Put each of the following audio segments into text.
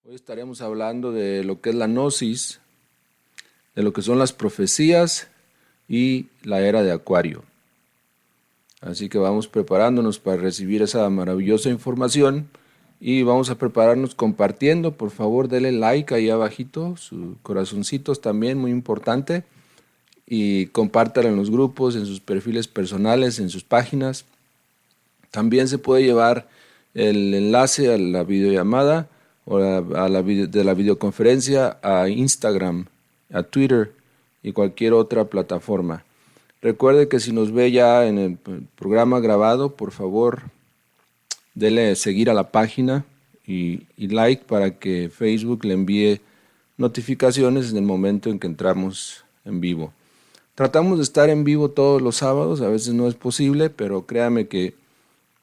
Hoy estaremos hablando de lo que es la gnosis, de lo que son las profecías y la era de Acuario. Así que vamos preparándonos para recibir esa maravillosa información y vamos a prepararnos compartiendo. Por favor, denle like ahí abajito, sus corazoncitos también, muy importante. Y compártalo en los grupos, en sus perfiles personales, en sus páginas. También se puede llevar el enlace a la videollamada o de la videoconferencia a Instagram, a Twitter y cualquier otra plataforma. Recuerde que si nos ve ya en el programa grabado, por favor, dele seguir a la página y like para que Facebook le envíe notificaciones en el momento en que entramos en vivo. Tratamos de estar en vivo todos los sábados, a veces no es posible, pero créame que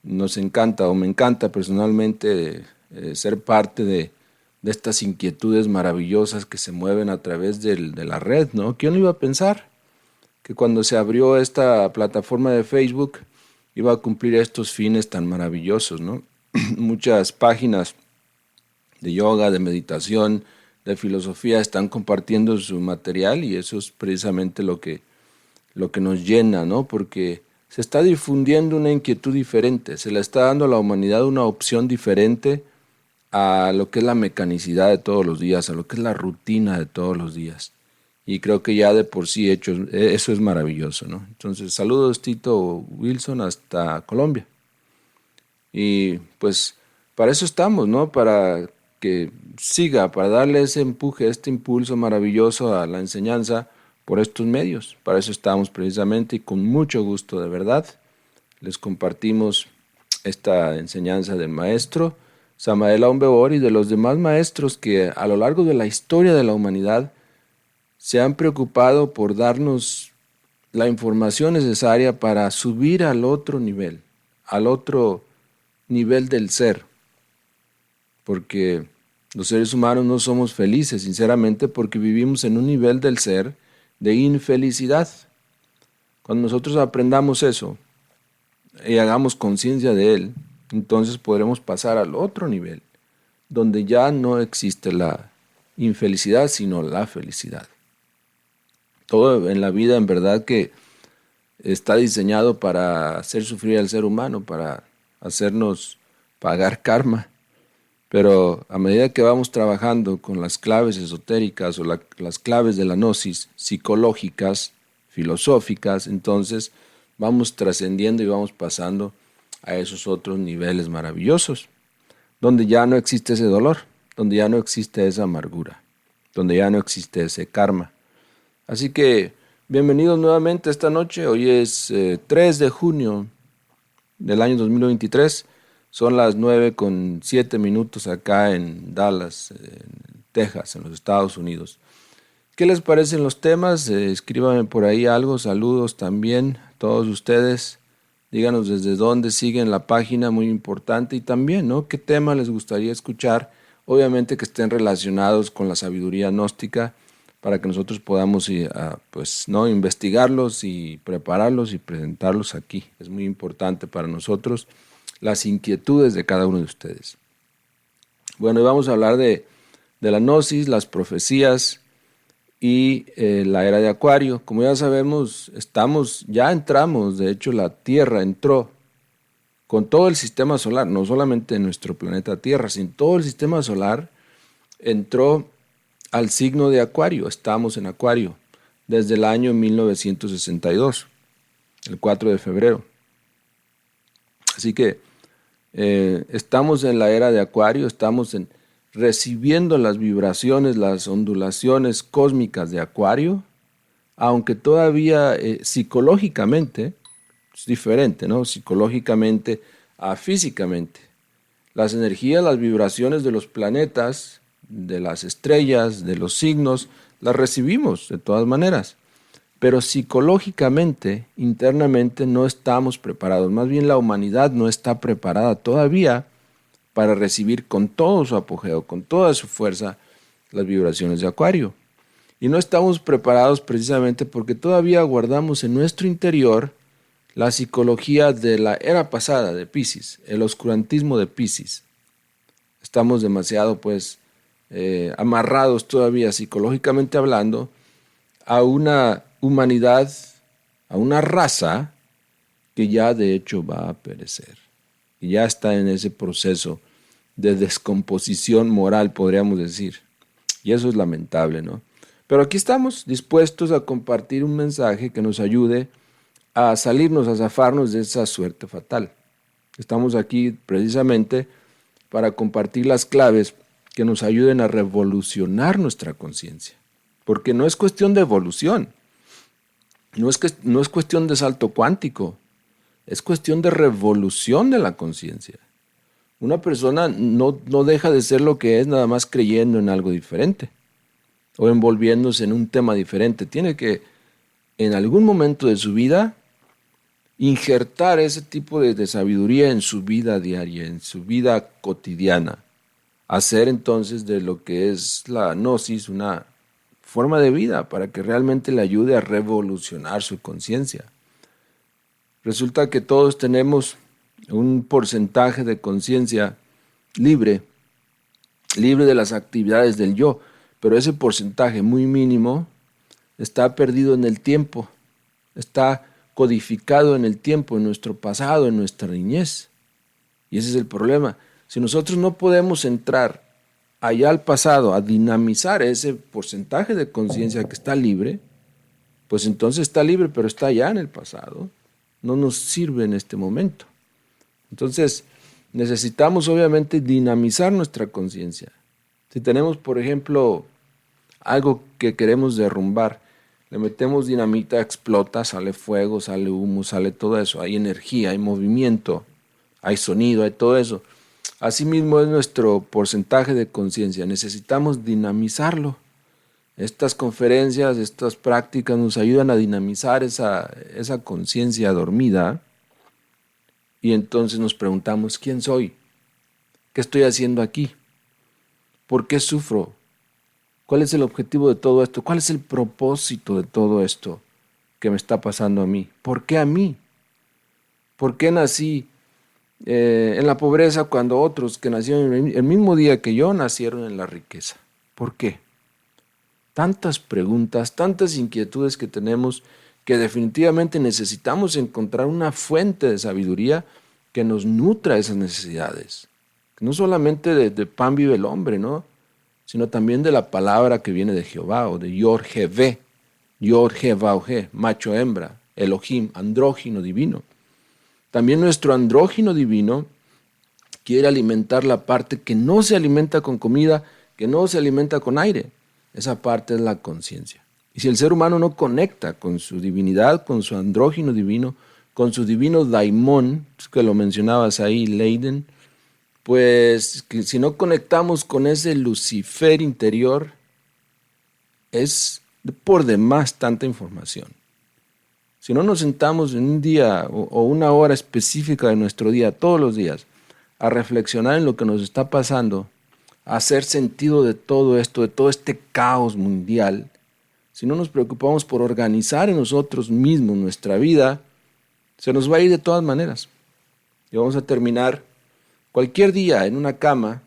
nos encanta o me encanta personalmente ser parte de estas inquietudes maravillosas que se mueven a través de la red, ¿no? ¿Quién lo iba a pensar? Que cuando se abrió esta plataforma de Facebook iba a cumplir estos fines tan maravillosos, ¿no? Muchas páginas de yoga, de meditación, de filosofía están compartiendo su material y eso es precisamente lo que nos llena, ¿no? Porque se está difundiendo una inquietud diferente, se le está dando a la humanidad una opción diferente a lo que es la mecanicidad de todos los días, a lo que es la rutina de todos los días. Y creo que ya de por sí hecho, eso es maravilloso, ¿no? Entonces, saludos Tito Wilson hasta Colombia. Y pues para eso estamos, ¿no? Para que siga, para darle ese empuje, este impulso maravilloso a la enseñanza por estos medios. Para eso estamos precisamente y con mucho gusto, de verdad, les compartimos esta enseñanza del maestro Samael Aun Weor y de los demás maestros que a lo largo de la historia de la humanidad se han preocupado por darnos la información necesaria para subir al otro nivel del ser, porque los seres humanos no somos felices, sinceramente, porque vivimos en un nivel del ser de infelicidad. Cuando nosotros aprendamos eso y hagamos conciencia de él, entonces podremos pasar al otro nivel, donde ya no existe la infelicidad, sino la felicidad. Todo en la vida en verdad que está diseñado para hacer sufrir al ser humano, para hacernos pagar karma. Pero a medida que vamos trabajando con las claves esotéricas o las claves de la gnosis psicológicas, filosóficas, entonces vamos trascendiendo y vamos pasando a esos otros niveles maravillosos, donde ya no existe ese dolor, donde ya no existe esa amargura, donde ya no existe ese karma. Así que bienvenidos nuevamente esta noche. Hoy es 3 de junio del año 2023. Son las 9:07 acá en Dallas, en Texas, en los Estados Unidos. ¿Qué les parecen los temas? Escríbanme por ahí algo. Saludos también a todos ustedes. Díganos desde dónde siguen la página, muy importante. Y también, ¿no? ¿Qué tema les gustaría escuchar? Obviamente que estén relacionados con la sabiduría gnóstica, para que nosotros podamos pues, ¿no? investigarlos y prepararlos y presentarlos aquí. Es muy importante para nosotros las inquietudes de cada uno de ustedes. Bueno, y vamos a hablar de la gnosis, las profecías y la era de Acuario. Como ya sabemos, ya entramos, de hecho la Tierra entró con todo el sistema solar, no solamente nuestro planeta Tierra, sino todo el sistema solar entró al signo de Acuario. Estamos en Acuario desde el año 1962, el 4 de febrero. Así que estamos en la era de Acuario, estamos recibiendo las vibraciones, las ondulaciones cósmicas de Acuario, aunque todavía psicológicamente es diferente, ¿no? Psicológicamente a físicamente. Las energías, las vibraciones de los planetas, de las estrellas, de los signos, las recibimos de todas maneras. Pero psicológicamente, internamente, no estamos preparados. Más bien la humanidad no está preparada todavía para recibir con todo su apogeo, con toda su fuerza, las vibraciones de Acuario. Y no estamos preparados precisamente porque todavía guardamos en nuestro interior la psicología de la era pasada de Piscis, el oscurantismo de Piscis. Estamos demasiado, pues, amarrados todavía psicológicamente hablando a una humanidad, a una raza que ya de hecho va a perecer. Y ya está en ese proceso de descomposición moral, podríamos decir. Y eso es lamentable, ¿no? Pero aquí estamos dispuestos a compartir un mensaje que nos ayude a salirnos, a zafarnos de esa suerte fatal. Estamos aquí precisamente para compartir las claves que nos ayuden a revolucionar nuestra conciencia. Porque no es cuestión de evolución, no es cuestión de salto cuántico, es cuestión de revolución de la conciencia. Una persona no deja de ser lo que es nada más creyendo en algo diferente o envolviéndose en un tema diferente. Tiene que, en algún momento de su vida, injertar ese tipo de sabiduría en su vida diaria, en su vida cotidiana. Hacer entonces de lo que es la gnosis una forma de vida para que realmente le ayude a revolucionar su conciencia. Resulta que todos tenemos un porcentaje de conciencia libre de las actividades del yo, pero ese porcentaje muy mínimo está perdido en el tiempo, está codificado en el tiempo, en nuestro pasado, en nuestra niñez. Y ese es el problema. Si nosotros no podemos entrar allá al pasado a dinamizar ese porcentaje de conciencia que está libre, pues entonces está libre, pero está allá en el pasado. No nos sirve en este momento. Entonces, necesitamos obviamente dinamizar nuestra conciencia. Si tenemos, por ejemplo, algo que queremos derrumbar, le metemos dinamita, explota, sale fuego, sale humo, sale todo eso. Hay energía, hay movimiento, hay sonido, hay todo eso. Asimismo es nuestro porcentaje de conciencia. Necesitamos dinamizarlo. Estas conferencias, estas prácticas nos ayudan a dinamizar esa conciencia dormida y entonces nos preguntamos, ¿quién soy? ¿Qué estoy haciendo aquí? ¿Por qué sufro? ¿Cuál es el objetivo de todo esto? ¿Cuál es el propósito de todo esto que me está pasando a mí? ¿Por qué a mí? ¿Por qué nací en la pobreza cuando otros que nacieron el mismo día que yo nacieron en la riqueza? ¿Por qué? Tantas preguntas, tantas inquietudes que tenemos que definitivamente necesitamos encontrar una fuente de sabiduría que nos nutra esas necesidades. No solamente de pan vive el hombre, ¿no? Sino también de la palabra que viene de Jehová o de Yor-Jevé, Yor-Jevaoje, macho hembra, Elohim, andrógino divino. También nuestro andrógino divino quiere alimentar la parte que no se alimenta con comida, que no se alimenta con aire. Esa parte es la conciencia. Y si el ser humano no conecta con su divinidad, con su andrógino divino, con su divino daimón, que lo mencionabas ahí, Leiden, pues que si no conectamos con ese Lucifer interior, es por demás tanta información. Si no nos sentamos en un día o una hora específica de nuestro día, todos los días, a reflexionar en lo que nos está pasando, a hacer sentido de todo esto, de todo este caos mundial, si no nos preocupamos por organizar en nosotros mismos nuestra vida, se nos va a ir de todas maneras. Y vamos a terminar cualquier día en una cama,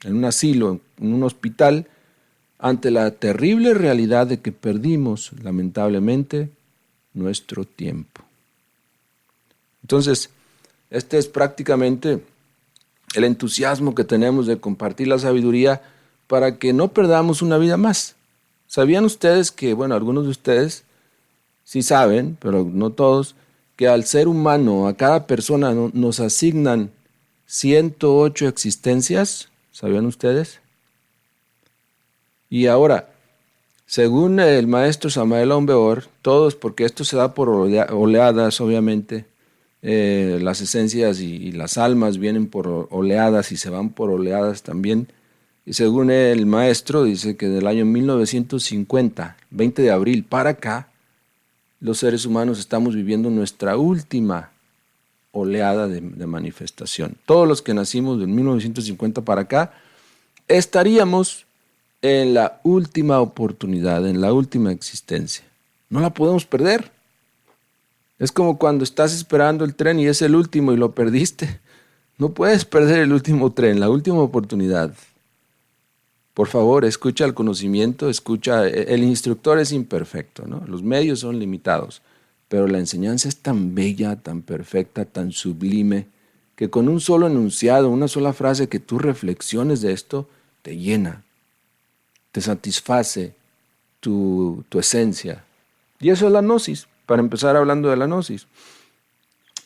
en un asilo, en un hospital, ante la terrible realidad de que perdimos, lamentablemente, nuestro tiempo. Entonces, este es prácticamente el entusiasmo que tenemos de compartir la sabiduría para que no perdamos una vida más. ¿Sabían ustedes que, bueno, algunos de ustedes sí saben, pero no todos, que al ser humano, a cada persona nos asignan 108 existencias? ¿Sabían ustedes? Y ahora, según el maestro Samael Aun Weor, todos, porque esto se da por oleadas, obviamente, las esencias y las almas vienen por oleadas y se van por oleadas también. Y según el maestro, dice que del año 1950, 20 de abril para acá, los seres humanos estamos viviendo nuestra última oleada de manifestación. Todos los que nacimos del 1950 para acá, estaríamos en la última oportunidad, en la última existencia. No la podemos perder. Es como cuando estás esperando el tren y es el último y lo perdiste. No puedes perder el último tren, la última oportunidad. Por favor, escucha el conocimiento, escucha, el instructor es imperfecto, ¿no? Los medios son limitados, pero la enseñanza es tan bella, tan perfecta, tan sublime, que con un solo enunciado, una sola frase que tú reflexiones de esto, te llena, te satisface tu esencia. Y eso es la gnosis, para empezar hablando de la gnosis.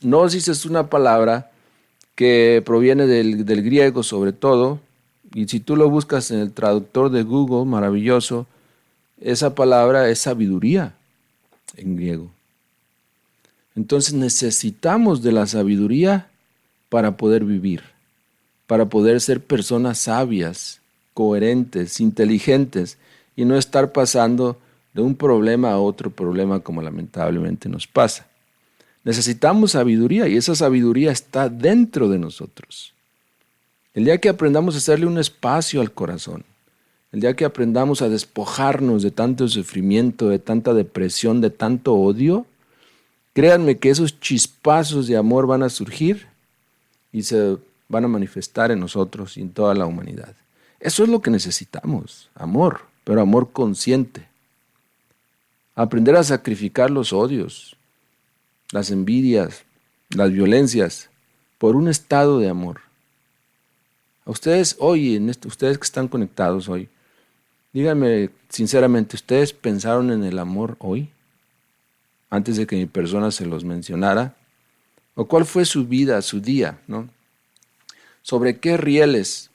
Gnosis es una palabra que proviene del griego sobre todo, y si tú lo buscas en el traductor de Google, maravilloso, esa palabra es sabiduría en griego. Entonces necesitamos de la sabiduría para poder vivir, para poder ser personas sabias, coherentes, inteligentes y no estar pasando de un problema a otro problema como lamentablemente nos pasa. Necesitamos sabiduría y esa sabiduría está dentro de nosotros. El día que aprendamos a hacerle un espacio al corazón, el día que aprendamos a despojarnos de tanto sufrimiento, de tanta depresión, de tanto odio, créanme que esos chispazos de amor van a surgir y se van a manifestar en nosotros y en toda la humanidad. Eso es lo que necesitamos, amor, pero amor consciente. Aprender a sacrificar los odios, las envidias, las violencias, por un estado de amor. A ustedes hoy, ustedes que están conectados hoy, díganme sinceramente, ¿ustedes pensaron en el amor hoy? Antes de que mi persona se los mencionara. ¿O cuál fue su vida, su día, ¿no? ¿Sobre qué rieles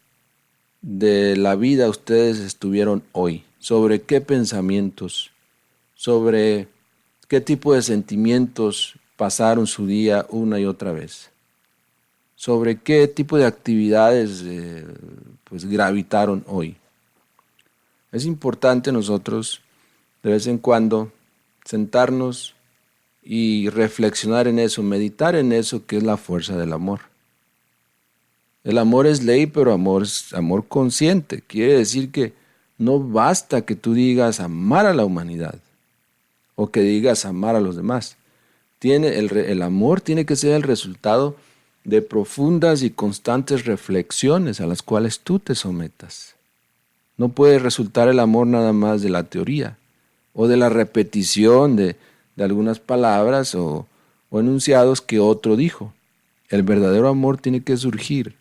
de la vida ustedes estuvieron hoy? ¿Sobre qué pensamientos? ¿Sobre qué tipo de sentimientos pasaron su día una y otra vez? ¿Sobre qué tipo de actividades pues gravitaron hoy? Es importante nosotros de vez en cuando sentarnos y reflexionar en eso, meditar en eso que es la fuerza del amor. El amor es ley, pero amor es amor consciente. Quiere decir que no basta que tú digas amar a la humanidad o que digas amar a los demás. El amor tiene que ser el resultado de profundas y constantes reflexiones a las cuales tú te sometas. No puede resultar el amor nada más de la teoría o de la repetición de algunas palabras o enunciados que otro dijo. El verdadero amor tiene que surgir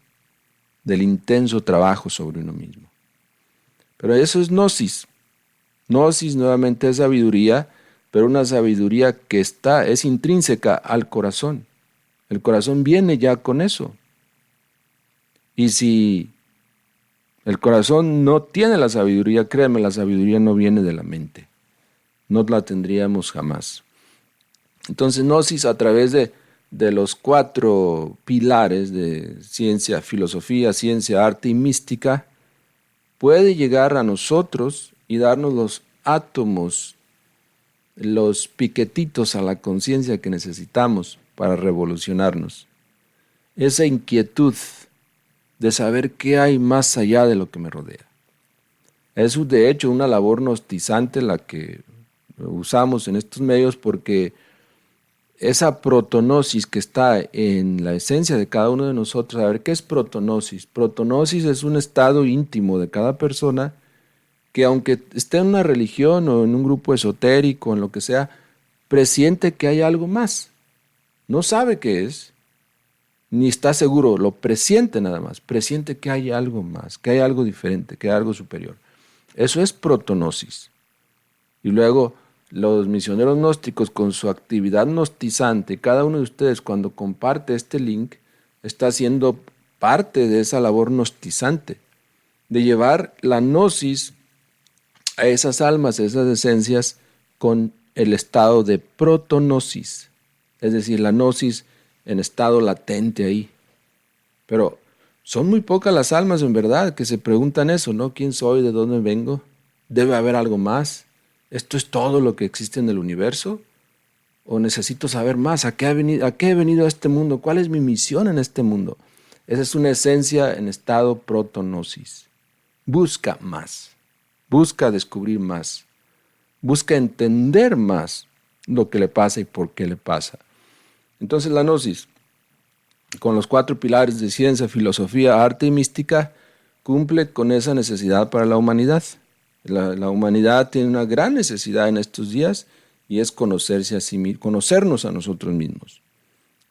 del intenso trabajo sobre uno mismo. Pero eso es gnosis. Gnosis nuevamente es sabiduría, pero una sabiduría que es intrínseca al corazón. El corazón viene ya con eso. Y si el corazón no tiene la sabiduría, créeme, la sabiduría no viene de la mente. No la tendríamos jamás. Entonces, gnosis a través de los 4 pilares de ciencia, filosofía, ciencia, arte y mística, puede llegar a nosotros y darnos los átomos, los piquetitos a la conciencia que necesitamos para revolucionarnos. Esa inquietud de saber qué hay más allá de lo que me rodea. Es de hecho una labor gnostizante la que usamos en estos medios porque esa protonosis que está en la esencia de cada uno de nosotros, a ver, ¿qué es protonosis? Protonosis es un estado íntimo de cada persona que aunque esté en una religión o en un grupo esotérico, en lo que sea, presiente que hay algo más. No sabe qué es, ni está seguro, lo presiente nada más, presiente que hay algo más, que hay algo diferente, que hay algo superior. Eso es protonosis. Y luego los misioneros gnósticos con su actividad gnostizante, cada uno de ustedes cuando comparte este link está haciendo parte de esa labor gnostizante, de llevar la gnosis a esas almas, a esas esencias con el estado de protonosis, es decir, la gnosis en estado latente ahí. Pero son muy pocas las almas en verdad que se preguntan eso, ¿no? ¿Quién soy? ¿De dónde vengo? ¿Debe haber algo más? ¿Esto es todo lo que existe en el universo? ¿O necesito saber más? ¿A qué he venido a este mundo? ¿Cuál es mi misión en este mundo? Esa es una esencia en estado protonosis. Busca más. Busca descubrir más. Busca entender más lo que le pasa y por qué le pasa. Entonces la gnosis, con los 4 pilares de ciencia, filosofía, arte y mística, cumple con esa necesidad para la humanidad. La humanidad tiene una gran necesidad en estos días y es conocerse a sí mismo, conocernos a nosotros mismos.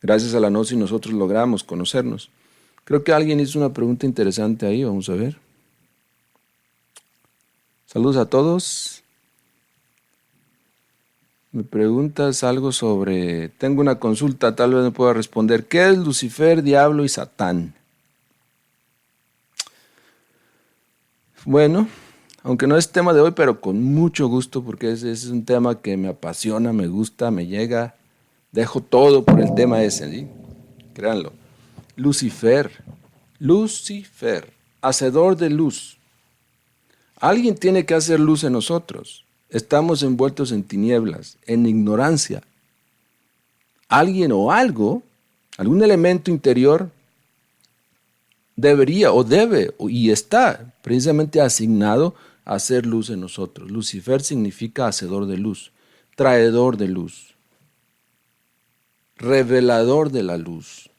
Gracias a la gnosis nosotros logramos conocernos. Creo que alguien hizo una pregunta interesante ahí, vamos a ver. Saludos a todos. Me preguntas algo sobre, tengo una consulta, tal vez me pueda responder. ¿Qué es Lucifer, Diablo y Satán? Bueno, aunque no es tema de hoy, pero con mucho gusto, porque ese es un tema que me apasiona, me gusta, me llega. Dejo todo por el tema ese, ¿sí? Créanlo. Lucifer, Lucifer, hacedor de luz. Alguien tiene que hacer luz en nosotros. Estamos envueltos en tinieblas, en ignorancia. Alguien o algo, algún elemento interior debería o debe y está precisamente asignado a hacer luz en nosotros. Lucifer significa hacedor de luz, traedor de luz, revelador de la luz.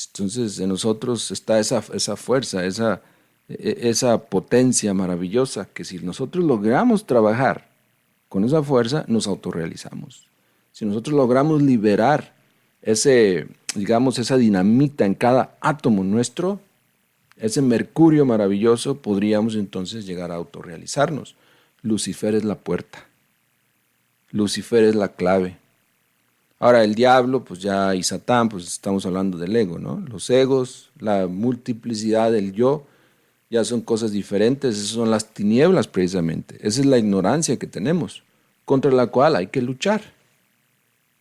Entonces en nosotros está esa fuerza, esa potencia maravillosa que si nosotros logramos trabajar con esa fuerza, nos autorrealizamos. Si nosotros logramos liberar esa dinamita en cada átomo nuestro, ese mercurio maravilloso, podríamos entonces llegar a autorrealizarnos. Lucifer es la puerta. Lucifer es la clave. Ahora el diablo, pues ya, y Satán, pues estamos hablando del ego, ¿no? Los egos, la multiplicidad del yo, ya son cosas diferentes, esas son las tinieblas precisamente. Esa es la ignorancia que tenemos, contra la cual hay que luchar.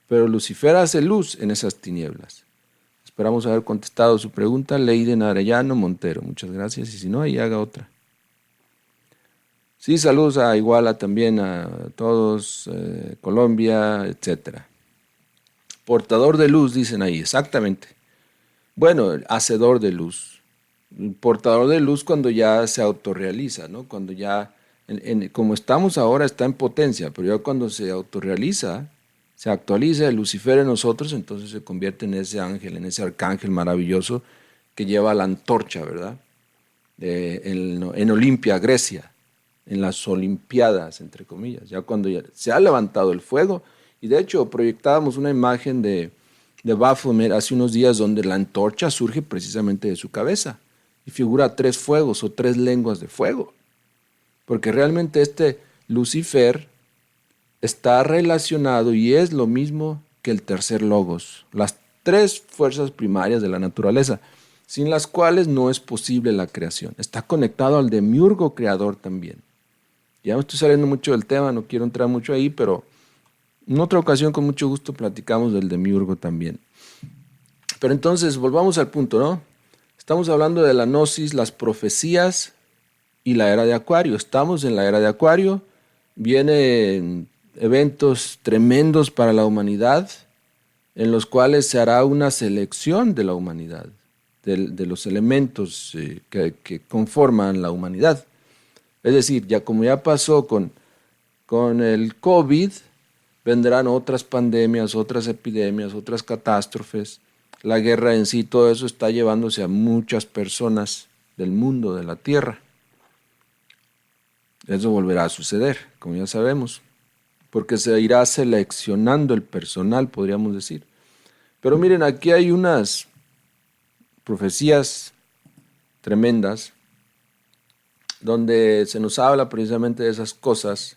Pero Lucifer hace luz en esas tinieblas. Esperamos haber contestado su pregunta. Leiden Arellano Montero, muchas gracias. Y si no, ahí haga otra. Sí, saludos a Iguala también, a todos, Colombia, etcétera. Portador de luz, dicen ahí, exactamente. Bueno, hacedor de luz. Portador de luz cuando ya se autorrealiza, ¿no? Cuando ya, como estamos ahora, está en potencia, pero ya cuando se autorrealiza, se actualiza el Lucifer en nosotros, entonces se convierte en ese ángel, en ese arcángel maravilloso que lleva la antorcha, ¿verdad? En Olimpia, Grecia, en las Olimpiadas, entre comillas, ya cuando ya se ha levantado el fuego. Y de hecho proyectábamos una imagen de Baphomet hace unos días donde la antorcha surge precisamente de su cabeza y figura 3 fuegos o 3 lenguas de fuego. Porque realmente este Lucifer está relacionado y es lo mismo que el tercer logos, las 3 fuerzas primarias de la naturaleza, sin las cuales no es posible la creación. Está conectado al demiurgo creador también. Ya me estoy saliendo mucho del tema, no quiero entrar mucho ahí, pero en otra ocasión con mucho gusto platicamos del demiurgo también. Pero entonces volvamos al punto, ¿no? Estamos hablando de la gnosis, las profecías y la era de Acuario. Estamos en la era de Acuario, vienen eventos tremendos para la humanidad en los cuales se hará una selección de la humanidad, de los elementos que conforman la humanidad. Es decir, como ya pasó con el COVID, vendrán otras pandemias, otras epidemias, otras catástrofes. La guerra en sí, todo eso está llevándose a muchas personas del mundo, de la tierra. Eso volverá a suceder, como ya sabemos, porque se irá seleccionando el personal, podríamos decir. Pero miren, aquí hay unas profecías tremendas donde se nos habla precisamente de esas cosas.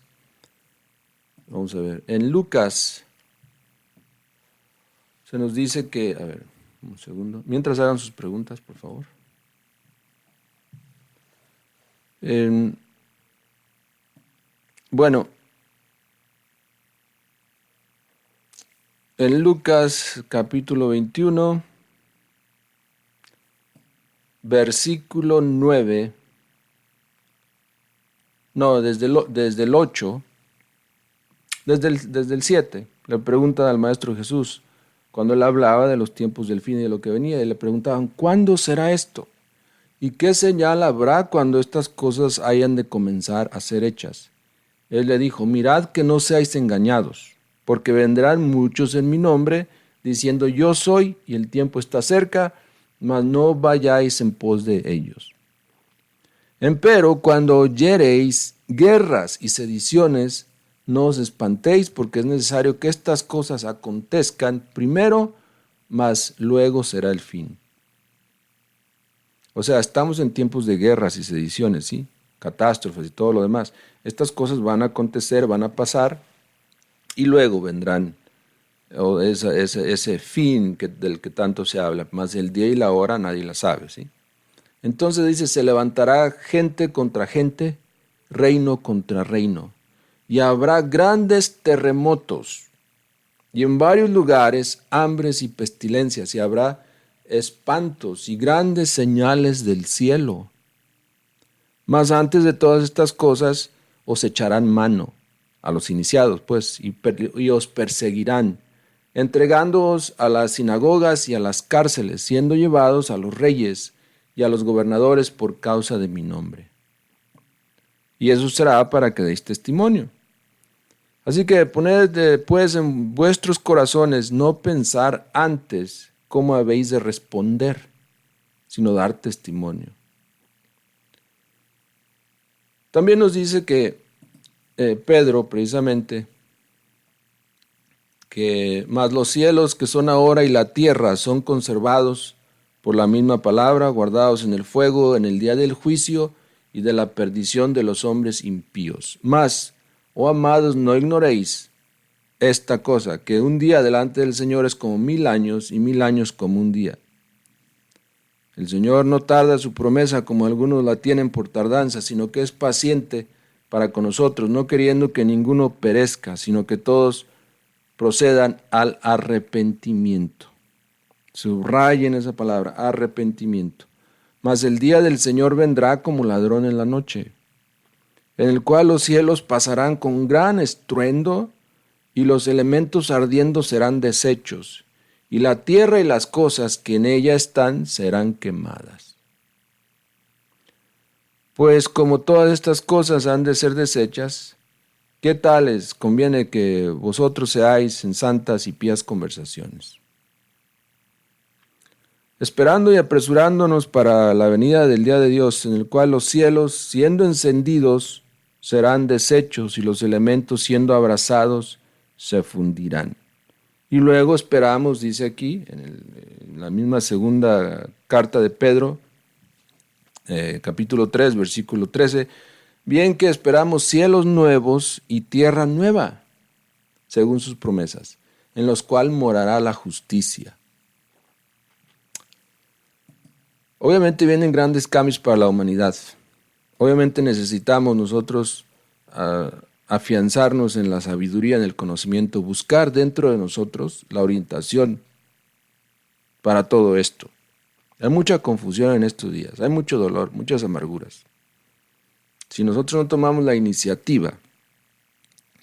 Vamos a ver, en Lucas se nos dice que, a ver, un segundo, mientras hagan sus preguntas, por favor. Bueno, en Lucas capítulo 21, versículo 9, no, desde el 8, desde el 7, le preguntan al Maestro Jesús, cuando él hablaba de los tiempos del fin y de lo que venía, y le preguntaban, ¿cuándo será esto? ¿Y qué señal habrá cuando estas cosas hayan de comenzar a ser hechas? Él le dijo, mirad que no seáis engañados, porque vendrán muchos en mi nombre, diciendo yo soy, y el tiempo está cerca, mas no vayáis en pos de ellos. Empero, cuando oyereis guerras y sediciones, no os espantéis, porque es necesario que estas cosas acontezcan primero, mas luego será el fin. O sea, estamos en tiempos de guerras y sediciones, ¿sí? Catástrofes y todo lo demás. Estas cosas van a acontecer, van a pasar, y luego vendrán ese fin del que tanto se habla, más el día y la hora nadie la sabe, ¿sí? Entonces dice, se levantará gente contra gente, reino contra reino, y habrá grandes terremotos, y en varios lugares hambres y pestilencias, y habrá espantos y grandes señales del cielo. Mas antes de todas estas cosas os echarán mano, a los iniciados, pues, y os perseguirán, entregándoos a las sinagogas y a las cárceles, siendo llevados a los reyes y a los gobernadores por causa de mi nombre. Y eso será para que deis testimonio. Así que poned pues en vuestros corazones no pensar antes cómo habéis de responder, sino dar testimonio. También nos dice que Pedro, precisamente, que más los cielos que son ahora y la tierra son conservados por la misma palabra, guardados en el fuego en el día del juicio y de la perdición de los hombres impíos. Mas, oh amados, no ignoréis esta cosa, que un día delante del Señor es como 1000 años y 1000 años como un día. El Señor no tarda su promesa como algunos la tienen por tardanza, sino que es paciente para con nosotros, no queriendo que ninguno perezca, sino que todos procedan al arrepentimiento. Subrayen esa palabra, arrepentimiento. Mas el día del Señor vendrá como ladrón en la noche, en el cual los cielos pasarán con gran estruendo, y los elementos ardiendo serán deshechos, y la tierra y las cosas que en ella están serán quemadas. Pues como todas estas cosas han de ser deshechas, ¿qué tales conviene que vosotros seáis en santas y pías conversaciones? Esperando y apresurándonos para la venida del día de Dios, en el cual los cielos, siendo encendidos, serán deshechos, y los elementos, siendo abrasados, se fundirán. Y luego esperamos, dice aquí, en la misma segunda carta de Pedro, capítulo 3, versículo 13, bien que esperamos cielos nuevos y tierra nueva, según sus promesas, en los cuales morará la justicia. Obviamente vienen grandes cambios para la humanidad. Obviamente necesitamos nosotros afianzarnos en la sabiduría, en el conocimiento, buscar dentro de nosotros la orientación para todo esto. Hay mucha confusión en estos días, hay mucho dolor, muchas amarguras. Si nosotros no tomamos la iniciativa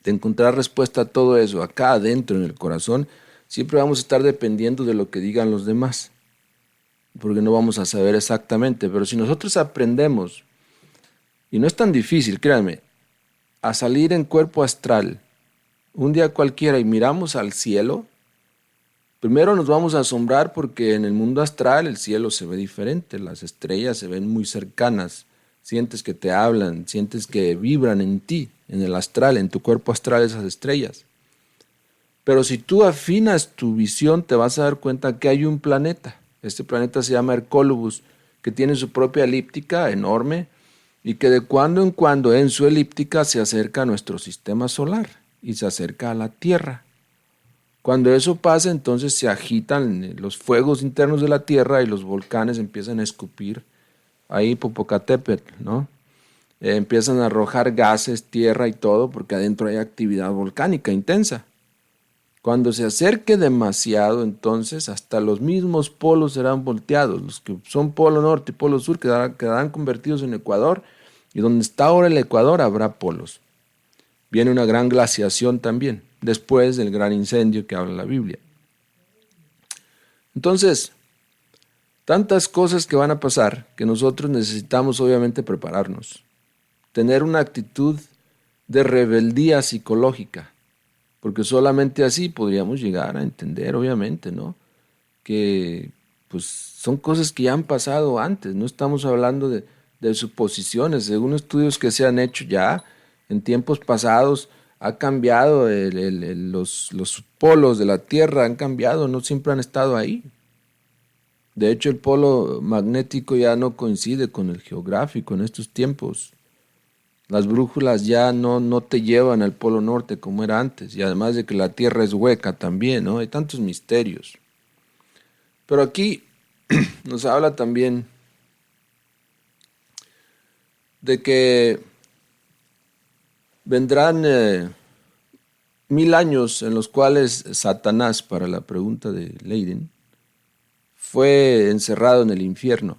de encontrar respuesta a todo eso acá adentro en el corazón, siempre vamos a estar dependiendo de lo que digan los demás, porque no vamos a saber exactamente. Pero si nosotros aprendemos, y no es tan difícil, créanme, a salir en cuerpo astral un día cualquiera y miramos al cielo, primero nos vamos a asombrar porque en el mundo astral el cielo se ve diferente, las estrellas se ven muy cercanas, sientes que te hablan, sientes que vibran en ti, en el astral, en tu cuerpo astral esas estrellas. Pero si tú afinas tu visión te vas a dar cuenta que hay un planeta, este planeta se llama Hercólubus, que tiene su propia elíptica enorme, y que de cuando en cuando en su elíptica se acerca a nuestro sistema solar y se acerca a la Tierra. Cuando eso pasa, entonces se agitan los fuegos internos de la Tierra y los volcanes empiezan a escupir ahí Popocatépetl, ¿no? Empiezan a arrojar gases, tierra y todo, porque adentro hay actividad volcánica intensa. Cuando se acerque demasiado, entonces hasta los mismos polos serán volteados. Los que son polo norte y polo sur quedarán convertidos en Ecuador, y donde está ahora el Ecuador habrá polos. Viene una gran glaciación también, después del gran incendio que habla la Biblia. Entonces, tantas cosas que van a pasar que nosotros necesitamos obviamente prepararnos, tener una actitud de rebeldía psicológica, porque solamente así podríamos llegar a entender, obviamente, ¿no?, que pues son cosas que ya han pasado antes, no estamos hablando de suposiciones. Según estudios que se han hecho ya en tiempos pasados, ha cambiado los polos de la Tierra, han cambiado, no siempre han estado ahí. De hecho, el polo magnético ya no coincide con el geográfico en estos tiempos. Las brújulas ya no te llevan al polo norte como era antes, y además de que la Tierra es hueca también, ¿no? Hay tantos misterios. Pero aquí nos habla también de que vendrán 1000 años en los cuales Satanás, para la pregunta de Leiden, fue encerrado en el infierno.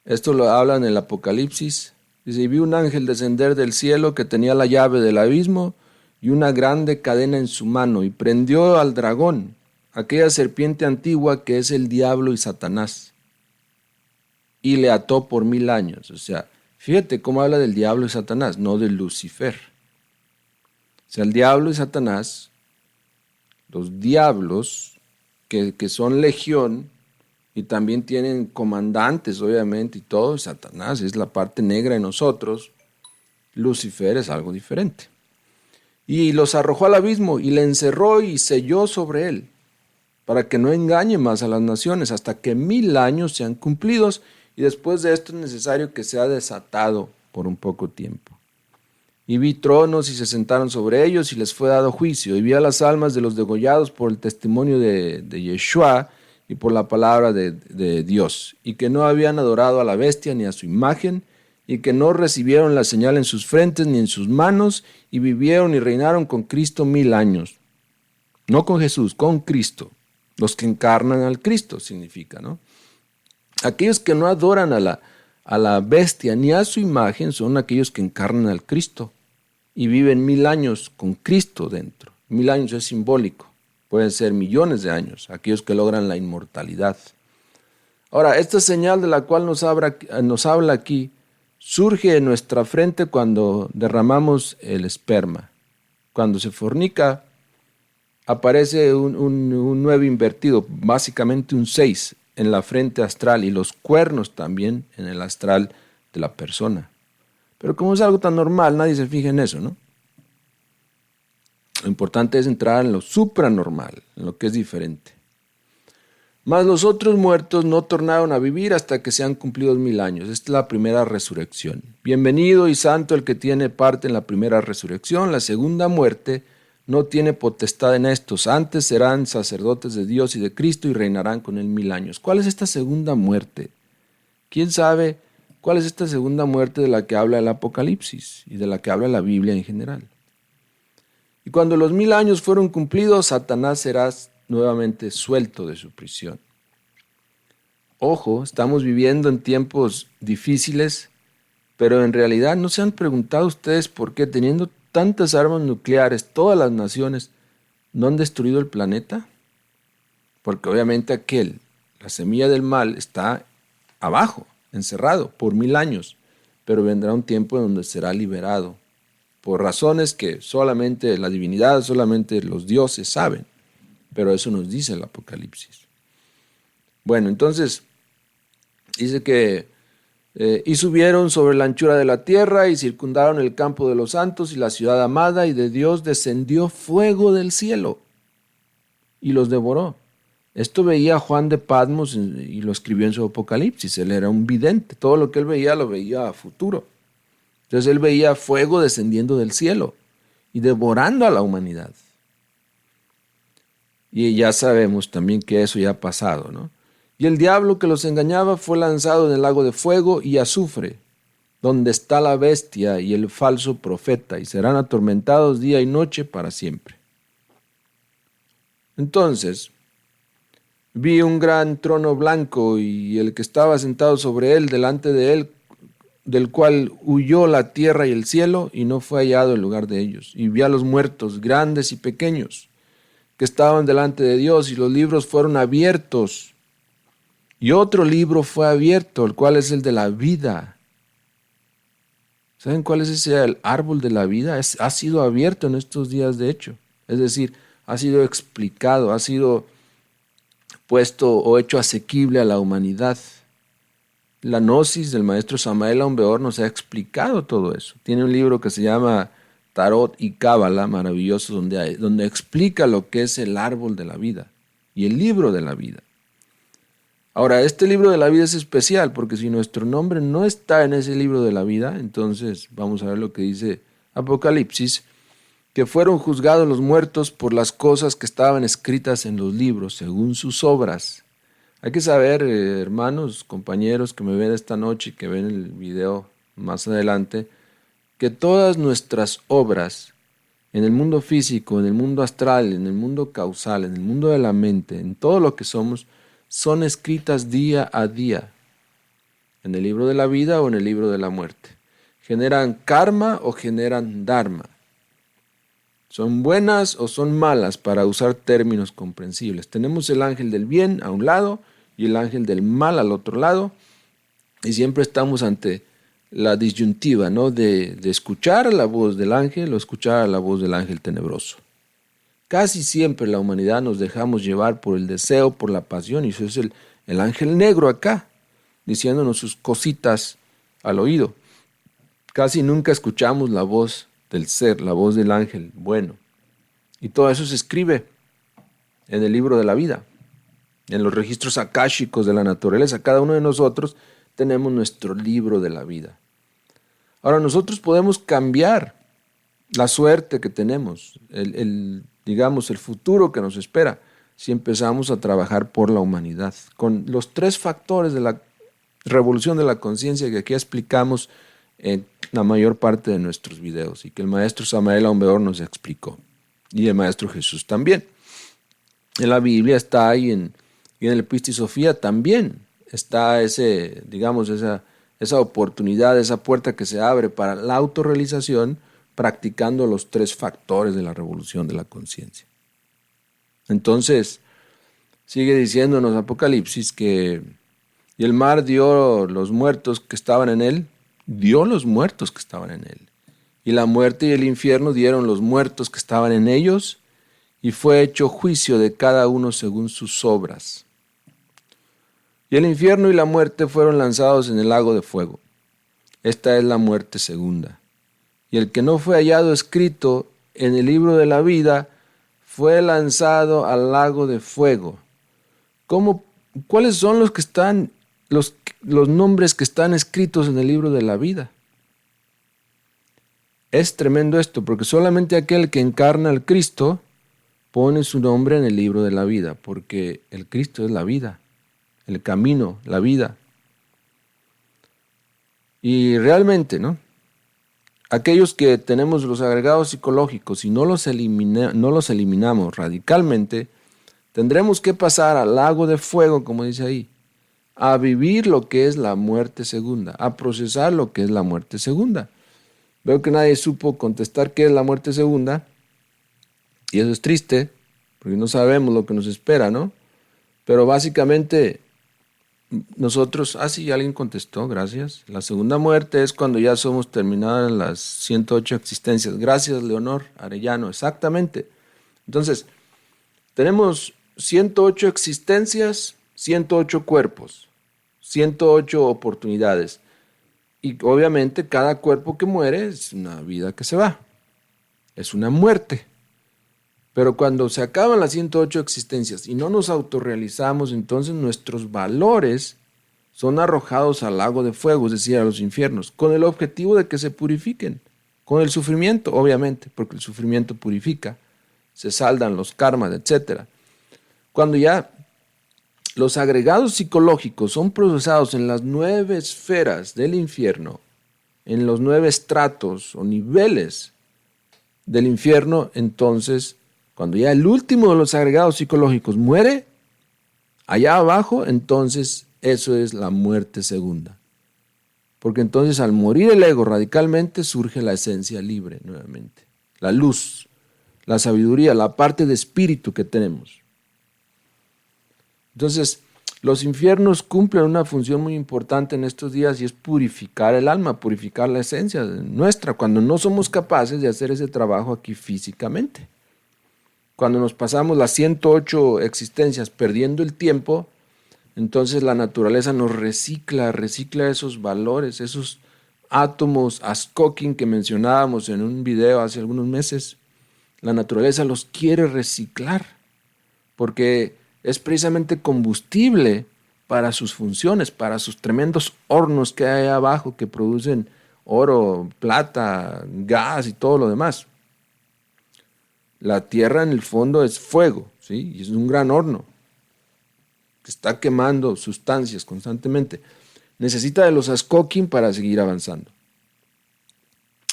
Esto lo habla en el Apocalipsis. Dice, y vi un ángel descender del cielo que tenía la llave del abismo y una grande cadena en su mano, y prendió al dragón, aquella serpiente antigua que es el diablo y Satanás, y le ató por 1000 años. O sea, fíjate cómo habla del diablo y Satanás, no de Lucifer. O sea, el diablo y Satanás, los diablos que son legión y también tienen comandantes, obviamente, y todo, y Satanás es la parte negra de nosotros, Lucifer es algo diferente. Y los arrojó al abismo y le encerró y selló sobre él, para que no engañe más a las naciones, hasta que 1000 años sean cumplidos, y después de esto es necesario que sea desatado por un poco tiempo. Y vi tronos y se sentaron sobre ellos y les fue dado juicio. Y vi a las almas de los degollados por el testimonio de Yeshua y por la palabra de Dios, y que no habían adorado a la bestia ni a su imagen, y que no recibieron la señal en sus frentes ni en sus manos, y vivieron y reinaron con Cristo 1000 años. No con Jesús, con Cristo. Los que encarnan al Cristo significa, ¿no? Aquellos que no adoran a la bestia ni a su imagen son aquellos que encarnan al Cristo y viven 1000 años con Cristo dentro. 1000 años es simbólico, pueden ser millones de años, aquellos que logran la inmortalidad. Ahora, esta señal de la cual nos habla aquí surge en nuestra frente cuando derramamos el esperma. Cuando se fornica, aparece un 9 invertido, básicamente un 6 en la frente astral, y los cuernos también en el astral de la persona. Pero como es algo tan normal, nadie se fija en eso, ¿no? Lo importante es entrar en lo supranormal, en lo que es diferente. Mas los otros muertos no tornaron a vivir hasta que se han cumplido 1000 años. Esta es la primera resurrección. Bienvenido y santo el que tiene parte en la primera resurrección. La segunda muerte no tiene potestad en estos. Antes serán sacerdotes de Dios y de Cristo y reinarán con él 1000 años. ¿Cuál es esta segunda muerte? ¿Quién sabe cuál es esta segunda muerte de la que habla el Apocalipsis y de la que habla la Biblia en general? Y cuando los 1000 años fueron cumplidos, Satanás será nuevamente suelto de su prisión. Ojo, estamos viviendo en tiempos difíciles, pero en realidad ¿no se han preguntado ustedes por qué, teniendo tantas armas nucleares, todas las naciones no han destruido el planeta? Porque obviamente la semilla del mal está abajo, encerrado por 1000 años, pero vendrá un tiempo en donde será liberado, por razones que solamente la divinidad, solamente los dioses saben, pero eso nos dice el Apocalipsis. Bueno, entonces dice que y subieron sobre la anchura de la tierra y circundaron el campo de los santos y la ciudad amada, y de Dios descendió fuego del cielo y los devoró. Esto veía Juan de Patmos y lo escribió en su Apocalipsis. Él era un vidente, todo lo que él veía lo veía a futuro. Entonces él veía fuego descendiendo del cielo y devorando a la humanidad. Y ya sabemos también que eso ya ha pasado, ¿no? Y el diablo que los engañaba fue lanzado en el lago de fuego y azufre, donde está la bestia y el falso profeta, y serán atormentados día y noche para siempre. Entonces vi un gran trono blanco y el que estaba sentado sobre él, delante de él, del cual huyó la tierra y el cielo, y no fue hallado en lugar de ellos. Y vi a los muertos, grandes y pequeños, que estaban delante de Dios, y los libros fueron abiertos. Y otro libro fue abierto, el cual es el de la vida. ¿Saben cuál es ese el árbol de la vida? Ha sido abierto en estos días, de hecho. Es decir, ha sido explicado, ha sido puesto o hecho asequible a la humanidad. La gnosis del maestro Samael Aun Weor nos ha explicado todo eso. Tiene un libro que se llama Tarot y Cábala, maravilloso, donde explica lo que es el árbol de la vida y el libro de la vida. Ahora, este libro de la vida es especial porque si nuestro nombre no está en ese libro de la vida, entonces vamos a ver lo que dice Apocalipsis, que fueron juzgados los muertos por las cosas que estaban escritas en los libros, según sus obras. Hay que saber, hermanos, compañeros que me ven esta noche y que ven el video más adelante, que todas nuestras obras en el mundo físico, en el mundo astral, en el mundo causal, en el mundo de la mente, en todo lo que somos, son escritas día a día, en el libro de la vida o en el libro de la muerte. Generan karma o generan dharma. Son buenas o son malas, para usar términos comprensibles. Tenemos el ángel del bien a un lado y el ángel del mal al otro lado, y siempre estamos ante la disyuntiva, ¿no? de escuchar la voz del ángel o escuchar la voz del ángel tenebroso. Casi siempre la humanidad nos dejamos llevar por el deseo, por la pasión, y eso es el ángel negro acá, diciéndonos sus cositas al oído. Casi nunca escuchamos la voz del ser, la voz del ángel bueno. Y todo eso se escribe en el libro de la vida, en los registros akáshicos de la naturaleza. Cada uno de nosotros tenemos nuestro libro de la vida. Ahora, nosotros podemos cambiar la suerte que tenemos, digamos, el futuro que nos espera, si empezamos a trabajar por la humanidad, con los 3 factores de la revolución de la conciencia que aquí explicamos en la mayor parte de nuestros videos y que el maestro Samael Aun Weor nos explicó, y el maestro Jesús también. En la Biblia está ahí, y en el Pistis Sophia también está esa oportunidad, esa puerta que se abre para la autorrealización, practicando los 3 factores de la revolución de la conciencia. Entonces, sigue diciéndonos Apocalipsis que y el mar dio los muertos que estaban en él, y la muerte y el infierno dieron los muertos que estaban en ellos, y fue hecho juicio de cada uno según sus obras. Y el infierno y la muerte fueron lanzados en el lago de fuego. Esta es la muerte segunda. Y el que no fue hallado escrito en el libro de la vida fue lanzado al lago de fuego. ¿Cuáles son los nombres que están escritos en el libro de la vida? Es tremendo esto, porque solamente aquel que encarna al Cristo pone su nombre en el libro de la vida, porque el Cristo es la vida, el camino, la vida. Y realmente, ¿no? Aquellos que tenemos los agregados psicológicos y no los eliminamos radicalmente, tendremos que pasar al lago de fuego, como dice ahí, a vivir lo que es la muerte segunda, a procesar lo que es la muerte segunda. Veo que nadie supo contestar qué es la muerte segunda, y eso es triste, porque no sabemos lo que nos espera, ¿no? Pero básicamente nosotros, sí, alguien contestó, gracias. La segunda muerte es cuando ya somos terminadas las 108 existencias. Gracias, Leonor Arellano, exactamente. Entonces, tenemos 108 existencias, 108 cuerpos, 108 oportunidades. Y obviamente cada cuerpo que muere es una vida que se va, es una muerte. Pero cuando se acaban las 108 existencias y no nos autorrealizamos, entonces nuestros valores son arrojados al lago de fuego, es decir, a los infiernos, con el objetivo de que se purifiquen, con el sufrimiento, obviamente, porque el sufrimiento purifica, se saldan los karmas, etc. Cuando ya los agregados psicológicos son procesados en las 9 esferas del infierno, en los 9 estratos o niveles del infierno, entonces cuando ya el último de los agregados psicológicos muere, allá abajo, entonces eso es la muerte segunda. Porque entonces al morir el ego radicalmente surge la esencia libre nuevamente. La luz, la sabiduría, la parte de espíritu que tenemos. Entonces, los infiernos cumplen una función muy importante en estos días y es purificar el alma, purificar la esencia nuestra, cuando no somos capaces de hacer ese trabajo aquí físicamente. cuando nos pasamos las 108 existencias perdiendo el tiempo, entonces la naturaleza nos recicla esos valores, esos átomos Ascokin que mencionábamos en un video hace algunos meses. La naturaleza los quiere reciclar porque es precisamente combustible para sus funciones, para sus tremendos hornos que hay abajo que producen oro, plata, gas y todo lo demás. La tierra en el fondo es fuego, ¿sí? Y es un gran horno que está quemando sustancias constantemente. Necesita de los Ascokin para seguir avanzando.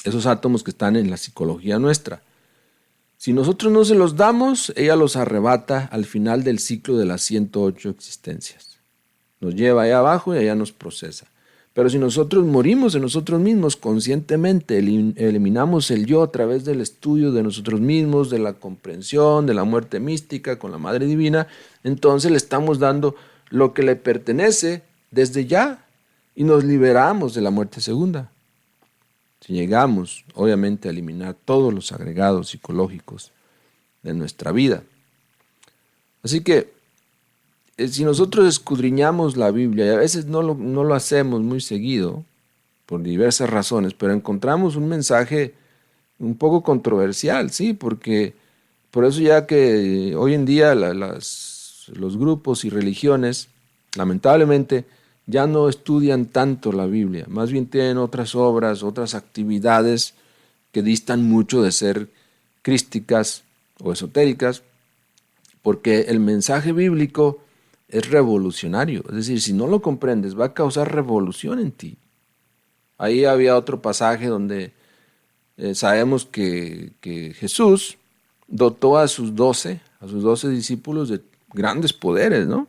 Esos átomos que están en la psicología nuestra. Si nosotros no se los damos, ella los arrebata al final del ciclo de las 108 existencias. Nos lleva allá abajo y allá nos procesa. Pero si nosotros morimos en nosotros mismos conscientemente, eliminamos el yo a través del estudio de nosotros mismos, de la comprensión, de la muerte mística con la Madre Divina, entonces le estamos dando lo que le pertenece desde ya y nos liberamos de la muerte segunda. Si llegamos, obviamente, a eliminar todos los agregados psicológicos de nuestra vida. Así que, si nosotros escudriñamos la Biblia, y a veces no lo hacemos muy seguido, por diversas razones, pero encontramos un mensaje un poco controversial, ¿sí? Porque por eso ya que hoy en día los grupos y religiones, lamentablemente, ya no estudian tanto la Biblia, más bien tienen otras obras, otras actividades que distan mucho de ser crísticas o esotéricas, porque el mensaje bíblico es revolucionario, es decir, si no lo comprendes va a causar revolución en ti. Ahí había otro pasaje donde sabemos que Jesús dotó a sus 12 discípulos de grandes poderes, ¿no?